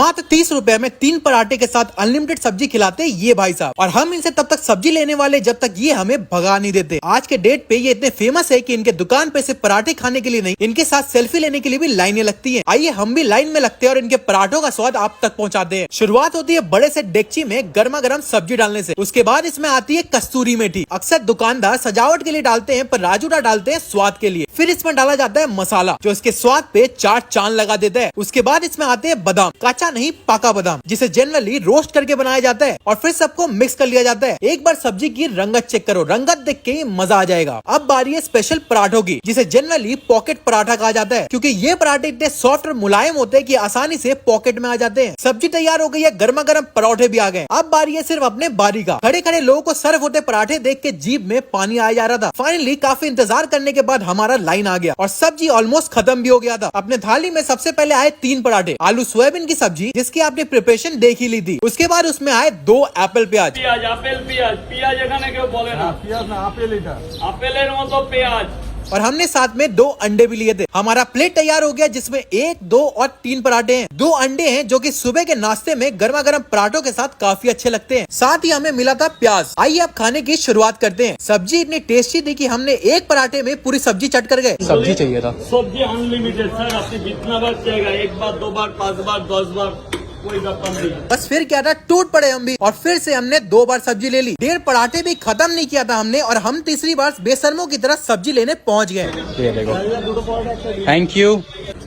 मात्र 30 रुपए में 3 पराठे के साथ अनलिमिटेड सब्जी खिलाते ये भाई साहब, और हम इनसे तब तक सब्जी लेने वाले जब तक ये हमें भगा नहीं देते। आज के डेट पे ये इतने फेमस है कि इनके दुकान पे सिर्फ पराठे खाने के लिए नहीं, इनके साथ सेल्फी लेने के लिए भी लाइनें लगती हैं। आइए हम भी लाइन में लगते हैं और इनके पराठों का स्वाद आप तक पहुंचाते हैं। शुरुआत होती है बड़े से डेगची में गर्मा गर्म सब्जी डालने से, उसके बाद इसमें आती है कस्तूरी मेथी। अक्सर दुकानदार सजावट के लिए डालते हैं, पर राजूदा डालते हैं स्वाद के लिए। फिर इसमें डाला जाता है मसाला जो इसके स्वाद पे 4 चांद लगा देता है। उसके बाद इसमें आते हैं बादाम, कच्चा नहीं पाका बादाम, जिसे जनरली रोस्ट करके बनाया जाता है, और फिर सबको मिक्स कर लिया जाता है। एक बार सब्जी की रंगत चेक करो, रंगत देख के मजा आ जाएगा। अब बारी है स्पेशल पराठों की, जिसे जनरली पॉकेट पराठा कहा जाता है, क्योंकि ये पराठे इतने सॉफ्ट और मुलायम होते हैं कि आसानी से पॉकेट में आ जाते हैं। सब्जी तैयार हो गई है, गर्मा गर्म पराठे भी आ गए। अब बारी है सिर्फ अपने बारी का। खड़े खड़े लोगों को सर्व होते पराठे देख के जीभ में पानी आया जा रहा था। फाइनली काफी इंतजार करने के बाद हमारा लाइन आ गया और सब्जी ऑलमोस्ट खत्म भी हो गया था। अपने थाली में सबसे पहले आए 3 पराठे, आलू सोयाबीन की सब्जी जिसकी आपने प्रिपरेशन देख ही ली थी। उसके बाद उसमें आए 2 एप्पल प्याज। और हमने साथ में 2 अंडे भी लिए थे। हमारा प्लेट तैयार हो गया, जिसमें 1, 2 और 3 पराठे हैं। 2 अंडे हैं जो कि सुबह के नाश्ते में गर्मा गर्म पराठों के साथ काफी अच्छे लगते हैं। साथ ही हमें मिला था प्याज। आइए अब खाने की शुरुआत करते हैं। सब्जी इतनी टेस्टी थी कि हमने एक पराठे में पूरी सब्जी चट कर गए। सब्जी चाहिए था। सब्जी अनलिमिटेड सर, आपने जितना बार चाहेगा, 1 बार 2 बार 5 बार 10 बार, कोई बात नहीं। बस फिर क्या था, टूट पड़े हम भी, और फिर से हमने 2 बार सब्जी ले ली। 1.5 पराठे भी खत्म नहीं किया था हमने, और हम तीसरी बार बेशर्मों की तरह सब्जी लेने पहुंच गए। ये देखो, थैंक यू।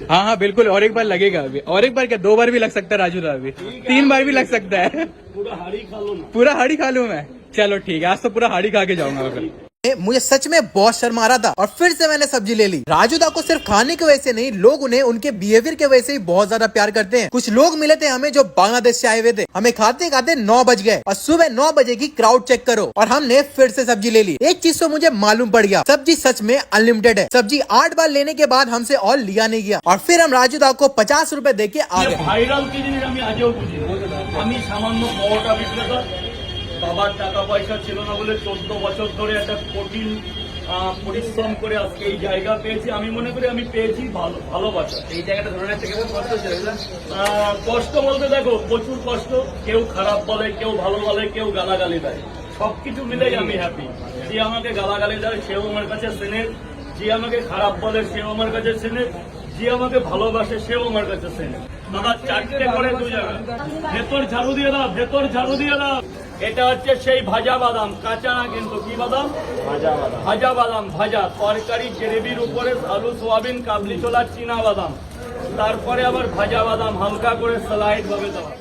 हाँ हाँ बिल्कुल, और एक बार लगेगा अभी, और एक बार क्या 2 बार भी लग सकता है राजू दा, अभी 3 बार भी लग सकता है। पूरा हाड़ी खा लो ना। पूरा हाड़ी खा लूं मैं? चलो ठीक है, आज तो पूरा हाड़ी खा के जाऊंगा फिर। मुझे सच में बहुत शर्म आ रहा था, और फिर से मैंने सब्जी ले ली। राजूदा को सिर्फ खाने की वजह से नहीं, लोग उन्हें उनके बिहेवियर की वजह से ही बहुत ज्यादा प्यार करते हैं। कुछ लोग मिले थे हमें जो बांग्लादेश से आए हुए थे। हमें खाते खाते 9 बज गए, और सुबह 9 बजे की क्राउड चेक करो, और हमने फिर से सब्जी ले ली। एक चीज तो मुझे मालूम पड़ गया, सब्जी सच में अनलिमिटेड है। सब्जी 8 बार लेने के बाद हमसे और लिया नहीं गया, और फिर हम राजूदा को 50 रुपए दे के आ गए। ভাইরাল কি জিনিস আমি আজও বুঝি। আমি সামান্য পরোটা বিক্রেতা, বাবার টাকা পয়সা ছিল না বলে 14 বছর ধরে একটা কঠিন পরিশ্রম করে আজকে এই জায়গা পেয়েছি। আমি মনে করি আমি পেয়েছি ভালোবাসা। এই জায়গাটা ধরে রাখতে কেমন কষ্ট ছিল? কষ্ট বলতে দেখো প্রচুর কষ্ট। কেউ খারাপ বলে, কেউ ভালো বলে, কেউ গালাগালি দেয়, সবকিছু মিলেই আমি হ্যাপি। যে আমাকে গালাগালি দেয় সেও আমার কাছে সেনের, যে আমাকে খারাপ বলে সেও আমার কাছে সেনের, যে আমাকে ভালোবাসে সেও আমার কাছে সেনের। দাদা 4টে করে 2 জায়গা ভেতর ঝাড়ু দিয়ে দাও, ভেতর ঝাড়ু দিয়ে দাও। এটা হচ্ছে সেই ভাজা বাদাম, কাঁচা না কিন্তু। কি বাদাম? ভাজা বাদাম। ভাজা তরকারি গ্রেভির উপরে আলু সোয়াবিন কাবলি ছোলা চীনা বাদাম, তারপরে আবার ভাজা বাদাম হালকা করে স্লাইড ভাবে দেওয়া।